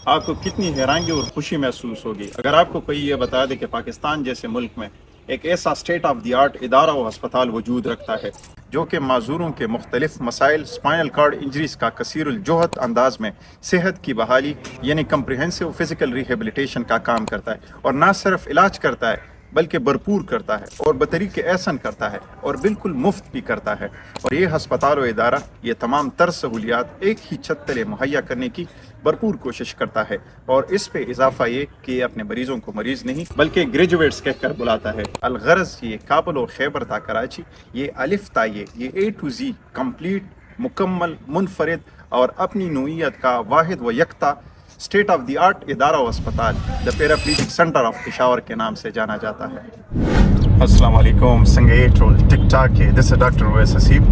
آپ کو کتنی حیرانگی اور خوشی محسوس ہوگی اگر آپ کو کوئی یہ بتا دے کہ پاکستان جیسے ملک میں ایک ایسا اسٹیٹ آف دی آرٹ ادارہ و ہسپتال وجود رکھتا ہے جو کہ معذوروں کے مختلف مسائل اسپائنل کارڈ انجریز کا کثیر الجہد انداز میں صحت کی بحالی یعنی کمپریہنسو فزیکل ریہیبلیٹیشن کا کام کرتا ہے، اور نہ صرف علاج کرتا ہے بلکہ بھرپور کرتا ہے اور بطریق احسن کرتا ہے اور بالکل مفت بھی کرتا ہے۔ اور یہ ہسپتال و ادارہ یہ تمام تر سہولیات ایک ہی چھت تلے مہیا کرنے کی بھرپور کوشش کرتا ہے، اور اس پہ اضافہ یہ کہ یہ اپنے مریضوں کو مریض نہیں بلکہ گریجویٹس کہہ کر بلاتا ہے۔ الغرض یہ کابل و خیبر تا کراچی، یہ الف تا یہ اے ٹو زی کمپلیٹ، مکمل، منفرد اور اپنی نوعیت کا واحد و یکتا اسٹیٹ آف دی آرٹ ادارہ و اسپتال دا پیراپلیجک سینٹر آف پشاور کے نام سے جانا جاتا ہے۔ السلام علیکم، سنگے ٹرول ٹک ٹاک کے this doctor Owais Haseeb.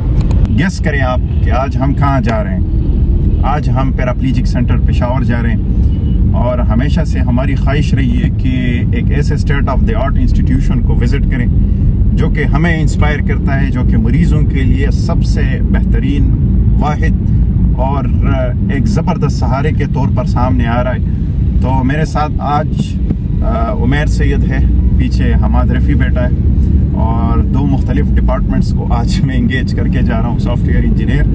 Gas کریں آپ کہ آج ہم کہاں جا رہے ہیں؟ آج ہم پیراپلیجک سینٹر پشاور جا رہے ہیں، اور ہمیشہ سے ہماری خواہش رہی ہے کہ ایک ایسے state of the art institution کو وزٹ کریں جو کہ ہمیں انسپائر کرتا ہے، جو کہ مریضوں کے لیے سب سے بہترین، واحد اور ایک زبردست سہارے کے طور پر سامنے آ رہا ہے۔ تو میرے ساتھ آج عمیر سید ہے، پیچھے حماد رفیع بیٹا ہے، اور دو مختلف ڈپارٹمنٹس کو آج میں انگیج کر کے جا رہا ہوں، سافٹ ویئر انجینئر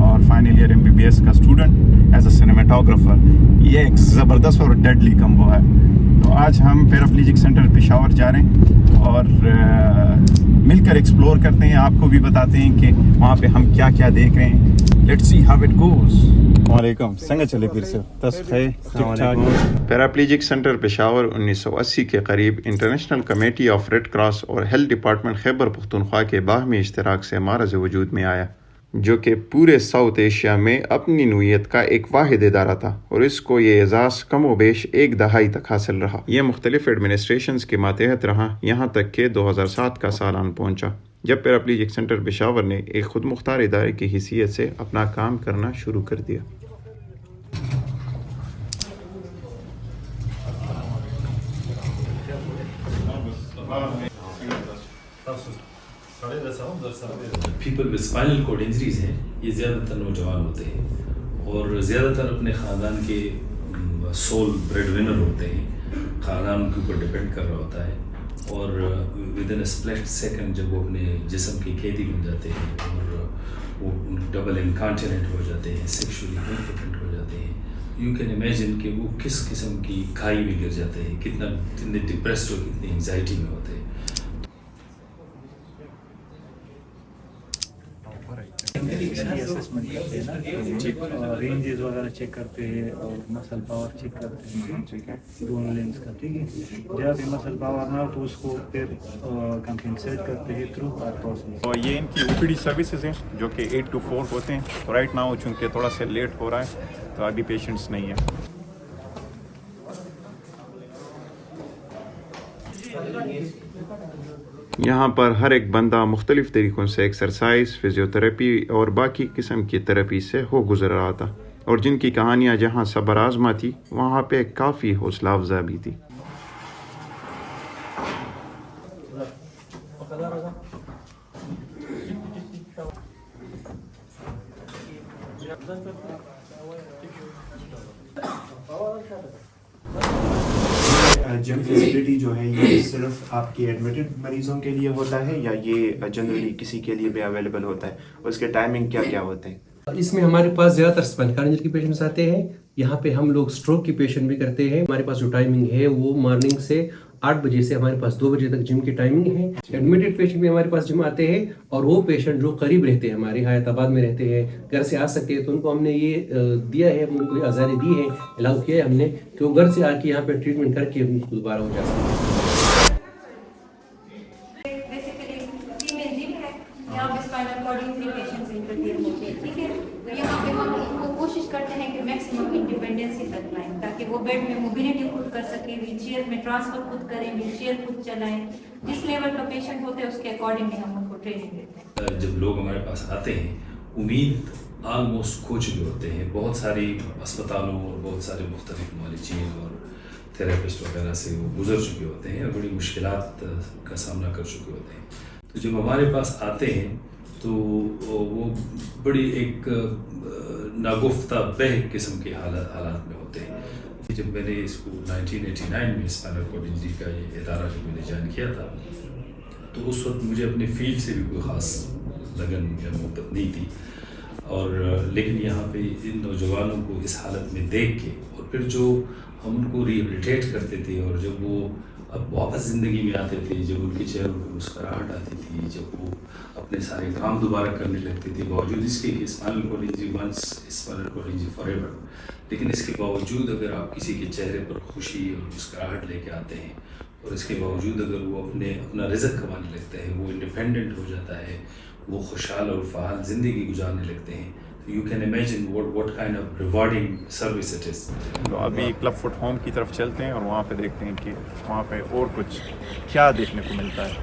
اور فائنل ایئر MBBS کا اسٹوڈنٹ ایز اے سنیمیٹوگرافر۔ یہ ایک زبردست اور ڈیڈلی کمبو ہے۔ تو آج ہم پیراپلیجک سینٹر پشاور جا رہے ہیں اور مل کر ایکسپلور کرتے ہیں، آپ کو بھی بتاتے ہیں کہ وہاں پہ ہم کیا کیا دیکھ رہے ہیں۔ Let's see how it goes. وعلیکم، سنگا چلے پھر سے پیراپلیجک سینٹر پشاور 1980 کے قریب international committee of red cross اور ہیلتھ ڈپارٹمنٹ خیبر پختونخوا کے باہمی اشتراک سے معرض وجود میں آیا، جو کہ پورے ساؤتھ ایشیا میں اپنی نوعیت کا ایک واحد ادارہ تھا، اور اس کو یہ اعزاز کم و بیش ایک دہائی تک حاصل رہا۔ یہ مختلف ایڈمنسٹریشنز کے ماتحت رہا، یہاں تک کہ 2007 کا سال آن پہنچا جب پیراپلیجک سینٹر پشاور نے ایک خود مختار ادارے کی حیثیت سے اپنا کام کرنا شروع کر دیا۔ People with spinal cord injuries ہیں، یہ زیادہ تر نوجوان ہوتے ہیں اور زیادہ تر اپنے خاندان کے سول بریڈ ونر ہوتے ہیں، خاندان کے اوپر ڈپینڈ کر رہا ہوتا ہے، اور ود ان اسپلٹ سیکنڈ جب وہ اپنے جسم کی قیدی بن جاتے ہیں اور وہ ڈبل انکانٹیننٹ ہو جاتے ہیں، سیکشولی امپوٹنٹ ہو جاتے ہیں، یو کین امیجن کہ وہ کس قسم کی کھائی میں گر جاتے ہیں، کتنے ڈپریسڈ اور کتنی انگزائٹی میں ہوتے ہیں۔ رینجز وغیرہ چیک کرتے ہیں اور مسل پاور چیک کرتے ہیں، ٹھیک ہے، دونوں لینس کا، ٹھیک ہے۔ جب بھی مسل پاور نہ ہو تو اس کو پھر کمپنسیٹ کرتے ہیں تھرو پروسیس۔ اور یہ ان کی OPD سروسز ہیں جو کہ 8 to 4 ہوتے ہیں۔ رائٹ ناؤ چونکہ تھوڑا سا لیٹ ہو رہا ہے تو ابھی پیشنٹس نہیں ہیں۔ یہاں پر ہر ایک بندہ مختلف طریقوں سے ایکسرسائز، فزیوتھراپی اور باقی قسم کی تھراپی سے ہو گزر رہا تھا، اور جن کی کہانیاں جہاں صبر آزما تھی وہاں پہ کافی حوصلہ افزا بھی تھی۔ جم فیسلٹی جو ہے یہ صرف آپ کے ایڈمیٹڈ مریضوں کے لیے ہوتا ہے یا یہ جنرلی کسی کے لیے بھی اویلیبل ہوتا ہے؟ اس کے ٹائمنگ کیا کیا ہوتے ہیں؟ اس میں ہمارے پاس زیادہ تر اسپائنل کارڈ انجری کے پیشنٹس آتے ہیں، یہاں پہ ہم لوگ اسٹروک کی پیشنٹ بھی کرتے ہیں۔ ہمارے پاس جو ٹائمنگ ہے وہ مارننگ سے 8 بجے سے ہمارے پاس 2 بجے تک جم کی ٹائمنگ ہے۔ ایڈمیٹڈ پیشنٹ بھی ہمارے پاس جم آتے ہیں، اور وہ پیشنٹ جو قریب رہتے ہیں، ہمارے حیات آباد میں رہتے ہیں، گھر سے آ سکتے ہیں، تو ان کو ہم نے یہ دیا ہے، ان کو آزادی دی ہے، الاؤ کیا ہے ہم نے کہ وہ گھر سے آ کے یہاں پہ ٹریٹمنٹ کر کے ان کو دوبارہ ہو جا سکتے ہیں۔ کوشش کرتے ہیں کہ میکسیمم انڈیپینڈنسی تک لائیں تاکہ وہ بیڈ میں موبلٹی خود کر سکے، ویل چیئر میں ٹرانسفر خود کریں، ویل چیئر خود چلائیں، جس لیول کا پیشنٹ ہوتا ہے اس کے اکارڈنگلی ہم ان کو ٹریننگ دیتے ہیں۔ جب لوگ ہمارے پاس آتے ہیں امید آلموسٹ کھو چکے ہوتے ہیں، بہت ساری اسپتالوں اور بہت سارے مختلف معالجین اور تھراپسٹ وغیرہ سے وہ گزر چکے ہوتے ہیں اور بڑی مشکلات کا سامنا کر چکے ہوتے ہیں۔ تو جب ہمارے پاس آتے ہیں تو وہ بڑی ایک ناگفتہ بہ قسم کے حالات میں ہوتے ہیں۔ جب میں نے اس کو 1989 میں اسپائنل کارڈ انجری کا یہ ادارہ جو میں نے جوائن کیا تھا تو اس وقت مجھے اپنے فیلڈ سے بھی کوئی خاص لگن یا محبت نہیں تھی، اور لیکن یہاں پہ ان نوجوانوں کو اس حالت میں دیکھ کے اور پھر جو ہم ان کو ریہیبلیٹیٹ کرتے تھے اور جب وہ اب واپس زندگی میں آتے تھے، جب ان کے چہروں پہ مسکراہٹ آتی تھی، جب وہ اپنے سارے کام دوبارہ کرنے لگتے تھے، باوجود اس کے کہ spinal cord injury once spinal cord injury forever ایور، لیکن اس کے باوجود اگر آپ کسی کے چہرے پر خوشی اور مسکراہٹ لے کے آتے ہیں اور اس کے باوجود اگر وہ اپنا رزق کمانے لگتا ہے، وہ انڈیپینڈنٹ ہو جاتا ہے، وہ خوشحال اور فعال زندگی گزارنے لگتے ہیں، you can imagine what kind of rewarding service it is. تو ابھی کلب فٹ ہوم کی طرف چلتے ہیں اور وہاں پہ دیکھتے ہیں کہ وہاں پہ اور کچھ کیا دیکھنے کو ملتا ہے.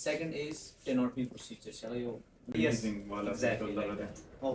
Second is tenotomy procedure. Shall I? Yes, exactly. Like that. Oh,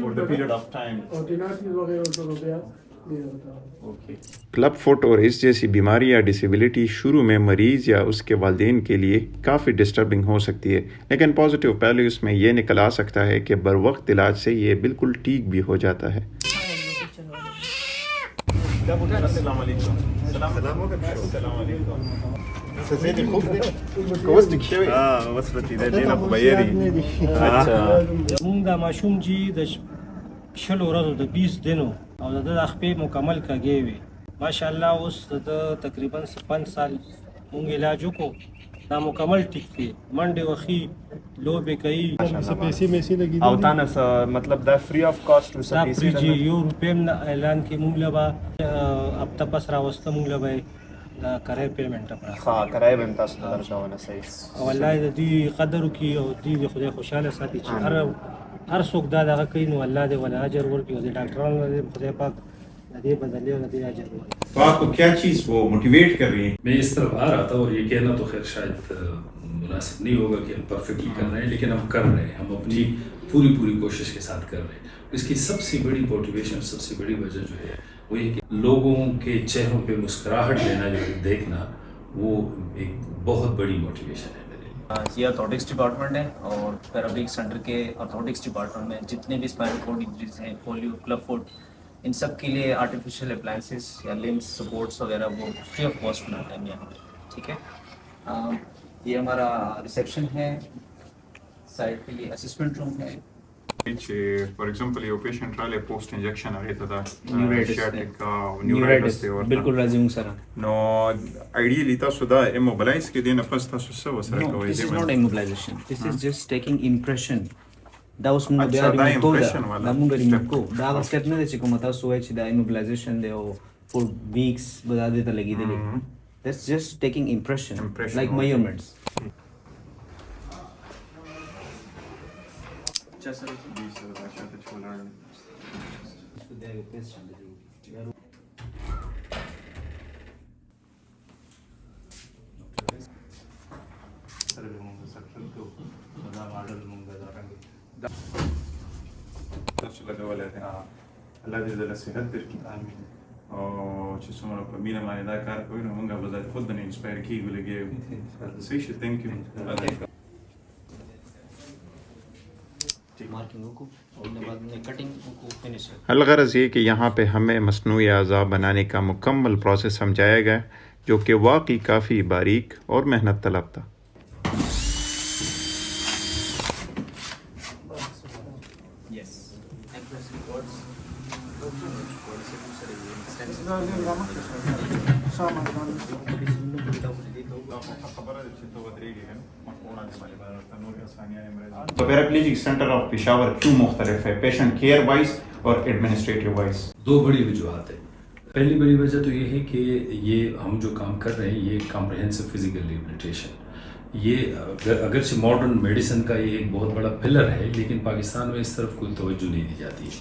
for the period of time. Club foot اور اس جیسی بیماری یا ڈسیبلٹی شروع میں مریض یا اس کے والدین کے لیے کافی ڈسٹربنگ ہو سکتی ہے، لیکن پازیٹیو پہلو اس میں یہ نکل آ سکتا ہے کہ بر وقت علاج سے یہ بالکل ٹھیک بھی ہو جاتا ہے. السلام علیکم. السلام علیکم. مونږ د ماشوم جی د شلو ورځو د 20 دنو او د خپې مکمل کږې وي، ماشاءالله اوس د تقریبا 5 سال مونږ علاج وکړو، دا مکمل ټیک دی، منډې وخی لوبې کوي، پیسې میسې لګي او تاسو مطلب دا فری اف کاسٹ وسه دا پیسې جی یو روپیم اعلان کې مونږ لبا اب تپس راوسته مونږ لبا دا کرای پیمنٹ پر ها کرای به تاسو ته درځونه صحیح او الله دې قدر وکي او دې خدای خوشاله ساتي چې ہر څوک دا دغه کوي نو الله دې ولا اجر ورکړي او دې ډاکټرانو دې خدای پاک دې بدلې او دې اجر ورکړي. تو آپ کو کیا چیز وہ موٹیویٹ کر رہی ہے؟ میں اس طرف آ رہا تھا اور یہ کہنا تو خیر شاید مناسب نہیں ہوگا کہ ہم پرفیکٹلی کر رہے ہیں، لیکن ہم کر رہے ہیں، ہم اپنی پوری کوشش کے ساتھ کر رہے ہیں. اس کی سب سے بڑی موٹیویشن، سب سے بڑی وجہ جو ہے وہ یہ کہ لوگوں کے چہروں پہ مسکراہٹ لینا، جو دیکھنا، وہ ایک بہت بڑی موٹیویشن ہے. یہ آرتھوڈکس ڈپارٹمنٹ ہے اور پیرابیک سینٹر کے آرتھوڈکس ڈپارٹمنٹ میں جتنے بھی اسپائنل کارڈ انجریز ہیں، پولیو، کلب فٹ، ان سب کے لیے آرٹیفیشیل اپلائنسز یا لمس سپورٹس وغیرہ وہ فری آف کاسٹ بناتے ہیں یہاں پہ. ٹھیک ہے، یہ ہمارا ریسیپشن ہے، سائڈ پہ یہ اسسمنٹ روم ہے. فار ایگزامپل یہ پیشنٹ رالے پوسٹ انجیکشن آگے تھا بالکل راضی ہوں سر. نو آئیڈیلی تاسو دا ایموبلائز کې دینه پس تاسو څه وسره کوئ؟ This is not immobilization. This is just taking impression. دا اوس موږ بیا ریموو کوو، دا موږ ریموو کوو، دا هغه سټپ نه دی چې کوم تاسو وایئ چې دا immobilization the O for weeks به دا دې ته لګېدلی. That's just taking impression like measurements. الله دې دله صحت درکړي او چې څومره په مینه باندې دا کار کوي نو موږ به ذات خود نه انسپایر کیږو لګي. صحیح شي. Thank you. الغرض یہ کہ یہاں پہ ہمیں مصنوعی اعضاء بنانے کا مکمل پروسیس سمجھایا گیا جو کہ واقعی کافی باریک اور محنت طلب تھا. تو پیراپلیجک سینٹر آف پشاور کیوں مختلف ہے پیشنٹ کیئر وائز اور ایڈمنسٹریٹو وائز؟ دو بڑی وجوہات ہیں. پہلی بڑی وجہ تو یہ ہے کہ یہ ہم جو کام کر رہے ہیں یہ کمپریہنسو فزیکل ریہیبلیٹیشن، یہ اگرچہ ماڈرن میڈیسن کا یہ ایک بہت بڑا پلر ہے لیکن پاکستان میں اس طرف کوئی توجہ نہیں دی جاتی ہے،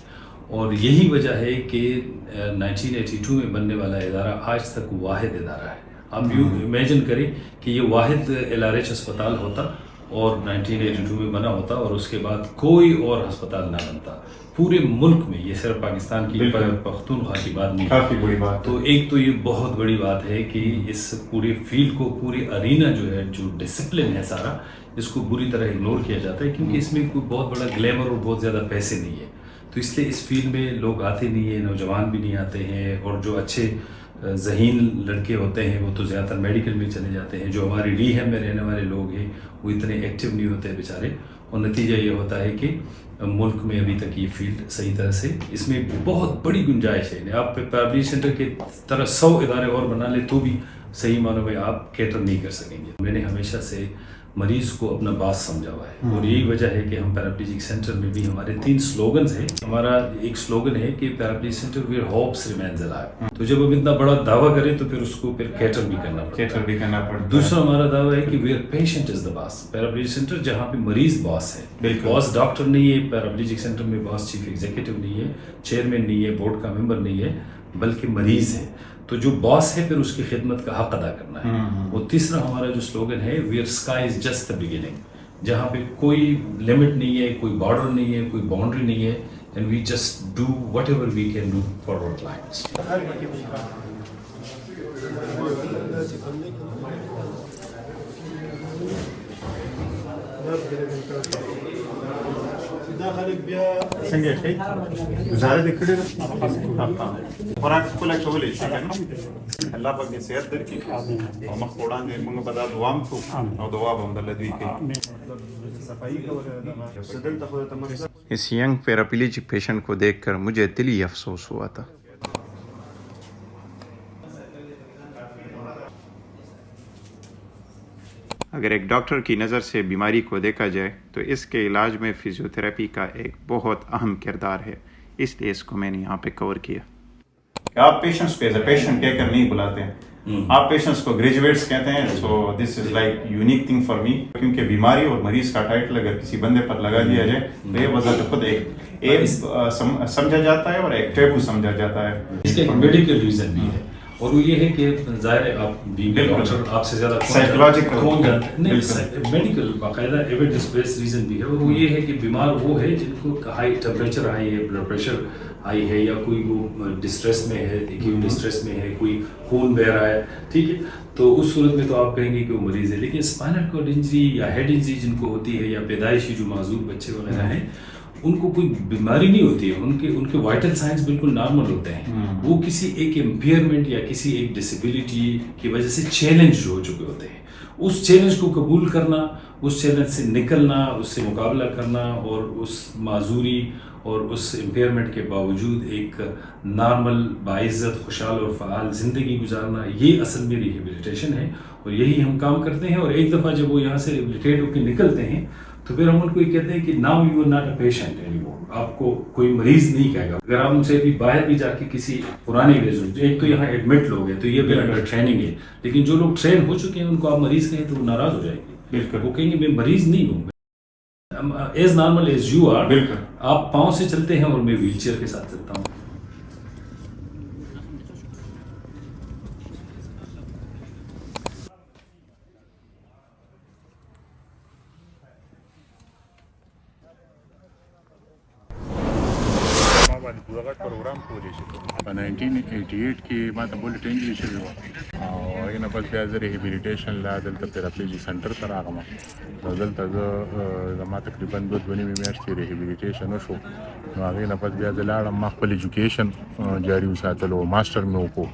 اور یہی وجہ ہے کہ 1982 میں بننے والا ادارہ آج تک واحد ادارہ ہے. آپ یوں امیجن کریں کہ یہ واحد LRH اسپتال ہوتا اور 1982 میں بنا ہوتا اور اس کے بعد کوئی اور ہسپتال نہ بنتا پورے ملک میں. یہ صرف پاکستان کی پختونخوا کی بات نہیں, کافی بڑی بات. تو ایک تو یہ بہت بڑی بات ہے کہ اس پورے فیلڈ کو, پورے ارینا جو ہے, جو ڈسپلن ہے سارا, اس کو بری طرح اگنور کیا جاتا ہے کیونکہ اس میں کوئی بہت بڑا گلیمر اور بہت زیادہ پیسے نہیں ہے. تو اس لیے اس فیلڈ میں لوگ آتے نہیں ہیں, نوجوان بھی نہیں آتے ہیں, اور جو اچھے ذہین لڑکے ہوتے ہیں وہ تو زیادہ تر میڈیکل میں چلے جاتے ہیں. جو ہماری ریہیب میں رہنے والے لوگ ہیں وہ اتنے ایکٹیو نہیں ہوتے بیچارے, اور نتیجہ یہ ہوتا ہے کہ ملک میں ابھی تک یہ فیلڈ صحیح طرح سے, اس میں بہت بڑی گنجائش ہے. آپ پیرابلیج سینٹر کے طرح 100 ادارے اور بنا لیں تو بھی صحیح معنوں میں آپ کیٹر نہیں کر سکیں گے. میں نے ہمیشہ سے مریض کو اپنا باس سمجھا ہوا ہے, اور یہی وجہ ہے کہ ہم پیراپلیجک سینٹر میں بھی ہمارے 3 سلوگنز ہیں. ہمارا ایک سلوگن ہے کہ paraplegic centre where hopes remains alive. تو جب ہم اتنا بڑا دعویٰ کریں تو پھر اس کو پھر کیٹر بھی کرنا پڑتا ہے. دوسرا ہمارا دعویٰ ہے کہ where patient is the boss. Paraplegic centre جہاں پہ مریض باس ہے, باس ڈاکٹر نہیں ہے. پیراپلیجک سینٹر میں باس چیف ایگزیکٹو نہیں ہے, چیئرمین نہیں ہے, بورڈ کا ممبر نہیں ہے, بلکہ مریض ہے. تو جو باس ہے پھر اس کی خدمت کا حق ادا کرنا ہے. اور تیسرا ہمارا جو سلوگن ہے where sky is just the beginning, جہاں پہ کوئی لمٹ نہیں ہے, کوئی بارڈر نہیں ہے, کوئی باؤنڈری نہیں ہے, and we just do whatever we can do for our clients. څنګه شي گزاره دې کړې ده خوراک خپل کولې شي کنه الله پاک دې صحت درکړي او مخ وړاندې موږ به دا دعا کوو او دعا به هم درلدوي کوي صفائی کوله. اس ینگ پیراپلیجک پیشنٹ کو دیکھ کر مجھے دلی افسوس ہوا تھا. اگر ایک ڈاکٹر کی نظر سے بیماری کو دیکھا جائے تو اس کے علاج میں فزیوتھراپی کا ایک بہت اہم کردار ہے, اس لیے اس کو میں نے یہاں پہ کور کیا. آپ پیشنٹس کو ایز اے پیشنٹ کہہ کر نہیں بلاتے ہیں, آپ پیشنٹس کو گریجویٹس کہتے ہیں. So this is like unique thing for me, کیونکہ بیماری اور مریض کا ٹائٹل اگر کسی بندے پر لگا دیا جائے تو یہ وجہ خود ایک سمجھا جاتا ہے اور ایک ٹیبو سمجھا جاتا ہے. اس کا ایک میڈیکل ریزن بھی ہے, اور وہ یہ ہے کہ ظاہر ہے آپ ڈاکٹر آپ سے زیادہ میڈیکل باقاعدہ ایویڈنس بیس ریزن بھی ہے, اور وہ یہ ہے کہ بیمار وہ ہے جن کو ہائی ٹمپریچر ہائی ہے, بلڈ پریشر ہائی ہے, یا کوئی وہ ڈسٹریس میں ہے, ایکیوٹ ڈسٹریس میں ہے, کوئی خون بہہ رہا ہے, ٹھیک ہے, تو اس صورت میں تو آپ کہیں گے کہ وہ مریض ہے. لیکن اسپائنل کارڈ انجری یا ہیڈ انجری جن کو ہوتی ہے, یا پیدائشی جو معذور بچے وغیرہ ہیں, ان کو کوئی بیماری نہیں ہوتی ہے, ان کے وائٹل سائنس بالکل نارمل ہوتے ہیں. وہ کسی ایک امپیئرمنٹ یا کسی ایک ڈسیبلٹی کی وجہ سے چیلنج ہو چکے ہوتے ہیں. اس چیلنج کو قبول کرنا, اس چیلنج سے نکلنا, اس سے مقابلہ کرنا, اور اس معذوری اور اس امپیئرمنٹ کے باوجود ایک نارمل باعزت خوشحال اور فعال زندگی گزارنا, یہ اصل میں ریہیبلیٹیشن ہے, اور یہی ہم کام کرتے ہیں. اور ایک دفعہ جب وہ یہاں سے ریہیبلیٹیٹ ہو کے نکلتے ہیں تو پھر ہم ان کو یہ کہتے ہیں کہ now you are not a patient any more. آپ کو کوئی مریض نہیں کہے گا. اگر آپ ان سے بھی باہر بھی جا کے کسی پرانے ریزلٹ, ایک تو یہاں ایڈمٹ لوگ ہیں تو یہ بھی انڈر ٹریننگ ہے, لیکن جو لوگ ٹرین ہو چکے ہیں ان کو آپ مریض کہیں تو وہ ناراض ہو جائیں گے. بالکل, وہ کہیں گے میں مریض نہیں ہوں, as normal as you are. بالکل, آپ پاؤں سے چلتے ہیں اور میں ویل چیئر کے ساتھ چلتا ہوں. پروګرام کولی شي په 1988 کې ما ته بولټ انجری شوې وه, او هغې نه پس بیا زه ریهیبلیټیشن لا دلته پیراپلیجیک سنټر ته راغلم. نو دلته زه زما تقریبا 2 میاشتې ریهیبلیټیشن وشو. نو هغې نه پس بیا زه لاړم, ما خپل ایجوکیشن جاري وساتلو, ماسټر مې وکړو.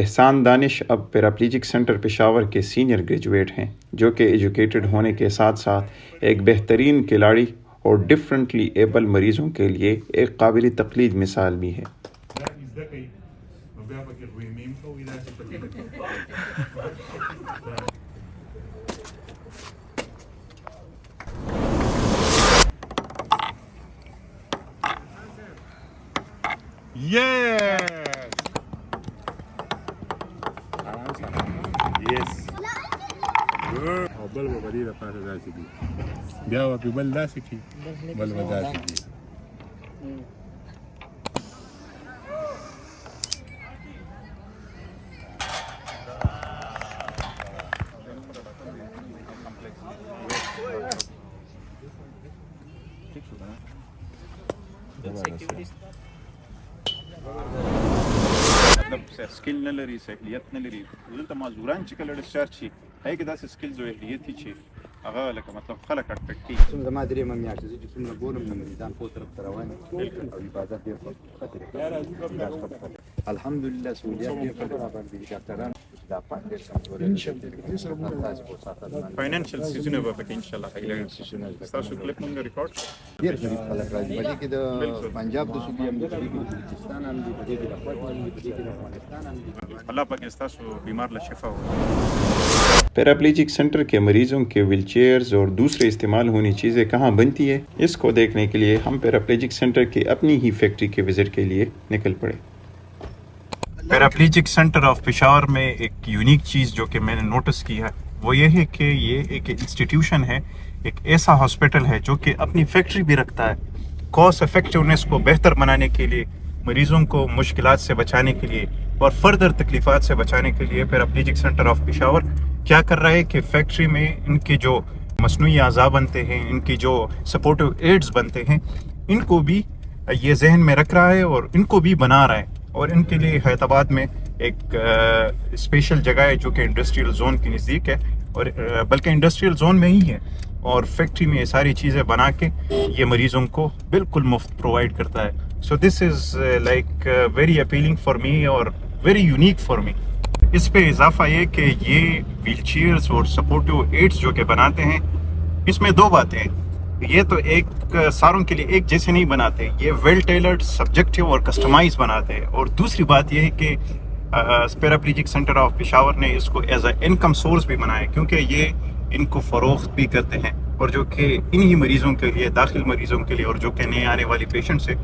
احسان دانش اب پیراپلیجک سینٹر پشاور کے سینئر گریجویٹ ہیں, جو کہ ایجوکیٹڈ ہونے کے ساتھ ساتھ ایک بہترین کھلاڑی اور ڈفرینٹلی ایبل مریضوں کے لیے ایک قابل تقلید مثال بھی ہے. او بل به دې لپاره داسې دي, بیا به بل داسې کړي, بل به داسې کړي. مطلب سکل نه لري سهلیت نه لري دلته مزدوران چې کله ډسچارج شي هغه کې داسې سکلز او اهلیت چې هغه لکه مطلب خلک اټریکټ کیږي څومره ما درې میاشتې چې څومره ګورم نه مریضان خو طرف ته روان دي او حفاظت ډېر خطر الحمدلله سعودیت ډېر خطر باندې ډاکټران دا فاینانشل سیزونه به پکې ان شاء الله هایلایټ تاسو کلیپ مونږ ریکارډ ډېر غریب خلک راځي په دې کې د پنجاب د صوبې هم دي په دې کې د بلوچستان هم دي په دې کې د افغانستان هم دي په دې کې د افغانستان هم دي اللہ پاکستان بیمار لا شفا ہو۔ پیراپلیجک سینٹر کے مریضوں کے ویل چیئرز اور دوسرے استعمال ہونی چیزیں کہاں بنتی ہے، اس کو دیکھنے کے لیے ہم پیراپلیجک سینٹر کی اپنی ہی فیکٹری کے وزٹ کے لیے نکل پڑے۔ پیراپلیجک سینٹر آف پشاور میں ایک یونیک چیز جو کہ میں نے نوٹس کی ہے وہ یہ ہے کہ یہ ایک انسٹیٹیوشن ہے، ایک ایسا ہاسپٹل ہے جو کہ اپنی فیکٹری بھی رکھتا ہے، کاسٹ افیکٹونیس کو بہتر بنانے کے لیے، مریضوں کو مشکلات سے بچانے کے لیے اور فردر تکلیفات سے بچانے کے لیے پیراپلیجک سینٹر آف پشاور کیا کر رہا ہے کہ فیکٹری میں ان کے جو مصنوعی اعضاء بنتے ہیں، ان کی جو سپورٹو ایڈز بنتے ہیں، ان کو بھی یہ ذہن میں رکھ رہا ہے اور ان کو بھی بنا رہا ہے، اور ان کے لیے حیدرآباد میں ایک اسپیشل جگہ ہے جو کہ انڈسٹریل زون کے نزدیک ہے، اور بلکہ انڈسٹریل زون میں ہی ہے، اور فیکٹری میں یہ ساری چیزیں بنا کے یہ مریضوں کو بالکل مفت پرووائڈ کرتا ہے۔ So this is like very appealing for me اور ویری یونیک فار می۔ اس پہ اضافہ یہ کہ یہ ویل چیئرز اور سپورٹو ایڈز جو کہ بناتے ہیں، اس میں دو باتیں ہیں، یہ تو ایک ساروں کے لیے ایک جیسے نہیں بناتے، یہ ویل ٹیلرڈ، سبجیکٹیو اور کسٹمائز بناتے ہیں، اور دوسری بات یہ ہے کہ پیراپلیجک سینٹر آف پشاور نے اس کو ایز اے انکم سورس بھی بنایا، کیونکہ یہ ان کو فروخت بھی کرتے ہیں، اور جو کہ انہی مریضوں کے لیے، داخل مریضوں کے لیے اور جو کہ نئے آنے والی پیشنٹس ہیں،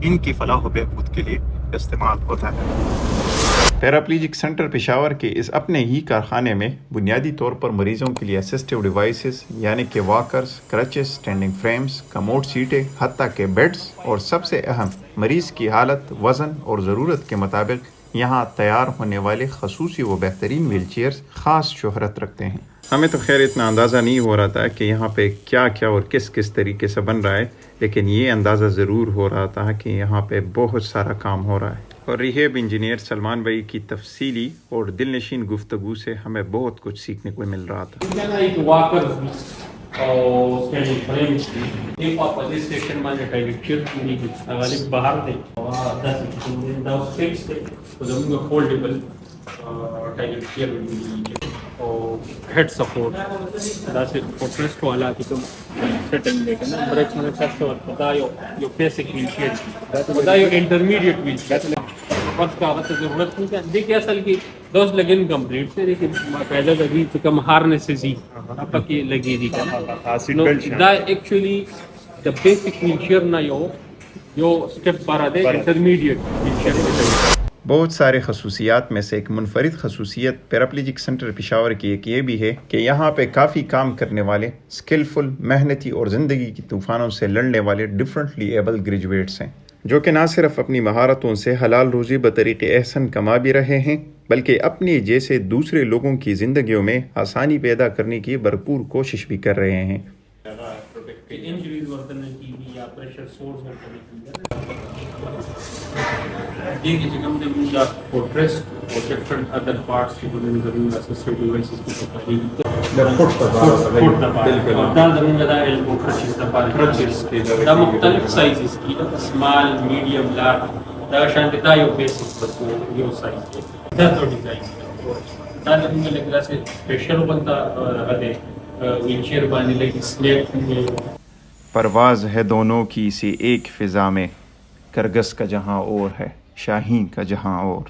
ان کی فلاح و بہبود کے لیے استعمال ہوتا ہے۔ پیراپلیجک سینٹر پشاور کے اس اپنے ہی کارخانے میں بنیادی طور پر مریضوں کے لیے اسسٹیو ڈیوائسز یعنی کہ واکرز، کرچز، اسٹینڈنگ فریمز، کموڈ سیٹیں، حتیٰ کہ بیڈز، اور سب سے اہم مریض کی حالت، وزن اور ضرورت کے مطابق یہاں تیار ہونے والے خصوصی و بہترین ویل چیئرز خاص شہرت رکھتے ہیں۔ ہمیں تو خیر اتنا اندازہ نہیں ہو رہا تھا کہ یہاں پہ کیا کیا اور کس کس طریقے سے بن رہا ہے، لیکن یہ اندازہ ضرور ہو رہا تھا کہ یہاں پہ بہت سارا کام ہو رہا ہے، اور ریہیب انجینئر سلمان بھائی کی تفصیلی اور دل نشین گفتگو سے ہمیں بہت کچھ سیکھنے کو مل رہا تھا۔ ہیڈ سپورٹ فوٹریسٹ والا کہ تم سیٹنگ لے کے نا بریکس میں سب بتا یو بیسک ویل چیئر بتا یو انٹرمیڈیٹ ویل چیئر بس کا وقت ضرورت نہیں ہے دیکھیں اصل کی دوست لگن کمپلیٹ سے لیکن پیدا لگی تو کم ہارنیسز ہی آپ کی لگی دی دا ایکچولی دا بیسک ویل چیئر نہ یو اسٹیپ بارہ دے انٹرمیڈیٹ ویل چیئر۔ بہت سارے خصوصیات میں سے ایک منفرد خصوصیت پیراپلیجک سینٹر پشاور کی ایک یہ بھی ہے کہ یہاں پہ کافی کام کرنے والے اسکلفل، محنتی اور زندگی کی طوفانوں سے لڑنے والے ڈفرنٹلی ایبل گریجویٹس ہیں، جو کہ نہ صرف اپنی مہارتوں سے حلال روزی بطریق احسن کما بھی رہے ہیں، بلکہ اپنے جیسے دوسرے لوگوں کی زندگیوں میں آسانی پیدا کرنے کی بھرپور کوشش بھی کر رہے ہیں۔ مختلف سائزز کی small, medium, large the Shanta you basic U size the تو ڈیزائن دا لگے لگا سے اسپیشل بنتا ادے ویل چیئر باندې لگی سلیٹ پرواز ہے دونوں کی اسی ایک فضا میں، کرگس کا جہاں اور ہے، شاہین کا جہاں اور۔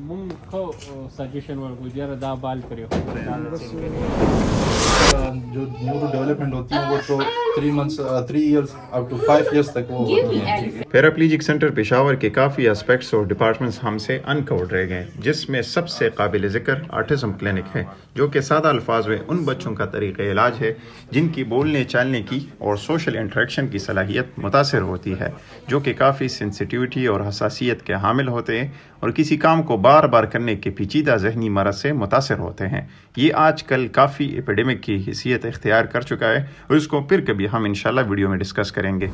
مون کو سجیشن ورکو جرا دا بال کریو جو نیورو ڈیولپمنٹ ہوتی ہے وہ تو 3 ایئرس اپ ٹو 5 ایئرس تک وہ ہوتی ہے۔ پیراپلیجک سینٹر پشاور کے کافی اسپیکٹس اور ڈپارٹمنٹس ہم سے انکورڈ رہ گئے، جس میں سب سے قابل ذکر آٹزم کلینک ہے، جو کہ سادہ الفاظ میں ان بچوں کا طریقہ علاج ہے جن کی بولنے چالنے کی اور سوشل انٹریکشن کی صلاحیت متاثر ہوتی ہے، جو کہ کافی سینسیٹیوٹی اور حساسیت کے حامل ہوتے ہیں اور کسی کام کو بار بار کرنے کے پیچیدہ ذہنی مرض سے متاثر ہوتے ہیں۔ یہ آج کل کافی ایپیڈیمک کی حیثیت اختیار کر چکا ہے، اور اس کو پھر کبھی ہم انشاءاللہ ویڈیو میں ڈسکس کریں گے۔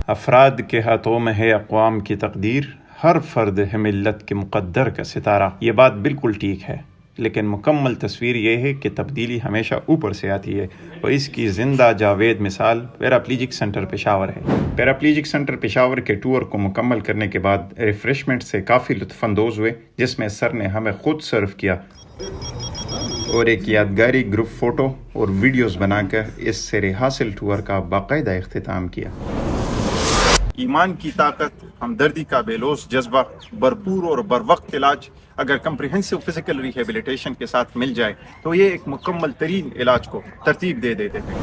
افراد کے ہاتھوں میں ہے اقوام کی تقدیر، ہر فرد ہے ملت کے مقدر کا ستارہ. یہ بات بالکل ٹھیک ہے، لیکن مکمل تصویر یہ ہے کہ تبدیلی ہمیشہ اوپر سے آتی ہے، اور اس کی زندہ جاوید مثال پیراپلیجک سینٹر پشاور ہے. پیراپلیجک سینٹر پشاور کے ٹور کو مکمل کرنے کے بعد ریفریشمنٹ سے کافی لطف اندوز ہوئے، جس میں سر نے ہمیں خود سرو کیا اور ایک یادگاری گروپ فوٹو اور ویڈیوز بنا کر اس سیر حاصل ٹور کا باقاعدہ اختتام کیا. ایمان کی طاقت، ہمدردی کا بے لوث جذبہ، بھرپور اور بروقت علاج اگر کمپریہنسو فزیکل ریہیبلیٹیشن کے ساتھ مل جائے تو یہ ایک مکمل ترین علاج کو ترتیب دے دیتے ہیں.